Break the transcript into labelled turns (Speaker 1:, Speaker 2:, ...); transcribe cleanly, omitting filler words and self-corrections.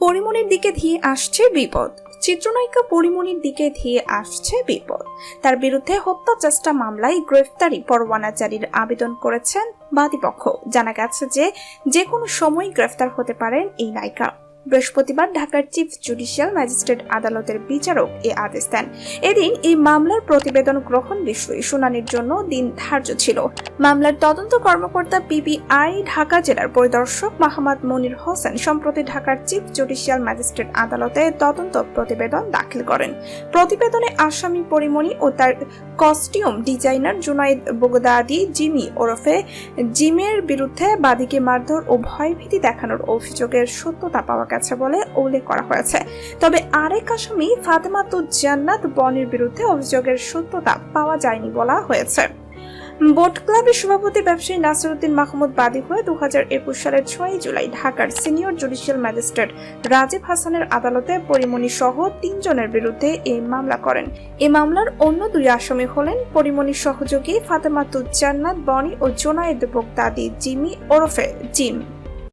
Speaker 1: পরিমণির দিকে ধেয়ে আসছে বিপদ। চিত্রনায়িকা পরিমণির দিকে ধেয়ে আসছে বিপদ। তার বিরুদ্ধে হত্যা চেষ্টা মামলায় গ্রেফতারি পরোয়ানা জারির আবেদন করেছেন বাদীপক্ষ। জানা গেছে যে কোনো সময় গ্রেফতার হতে পারেন এই নায়িকা। বৃহস্পতিবার ঢাকার চিফ জুডিশিয়াল ম্যাজিস্ট্রেট আদালতের বিচারক এ আদেশ দেন। এদিন এই মামলার প্রতিবেদন গ্রহণ বিষয়ে শুনানির জন্য দিন ধার্য ছিল। মামলার তদন্ত কর্মকর্তা পিবিআই ঢাকা জেলার পরিদর্শক মোহাম্মদ মনির হোসেন সম্প্রতি ঢাকার চিফ জুডিশিয়াল ম্যাজিস্ট্রেট আদালতে তদন্ত প্রতিবেদন দাখিল করেন। প্রতিবেদনে আসামি পরিমণি ও তার costume designer Junaid Baghdadi Jimmy ওরফে জিমের বিরুদ্ধে বাদীকে মারধর ও ভয়ভীতি দেখানোর অভিযোগের সত্যতা পাওয়া গেছে বলে উল্লেখ করা হয়েছে। তবে আরেক আসামি ফাতেমাতুজ জান্নাত বনির বিরুদ্ধে অভিযোগের সত্যতা পাওয়া যায়নি বলা হয়েছে। বোট ক্লাবের সভাপতি ব্যবসায়ী নাসিরউদ্দিন মাহমুদ বাদী হয়ে 2021 সালের 6 জুলাই ঢাকার সিনিয়র জুডিশিয়াল ম্যাজিস্ট্রেট রাজীব হাসানের আদালতে পরিমণি সহ 3 জনের বিরুদ্ধে এই মামলা করেন। এই মামলার অন্য 2 আসামি হলেন পরিমণির সহযোগী ফাতেমাতুজ জান্নাত বনি ও জুনায়েদ বগদাদি জিমি ওরফে জিম।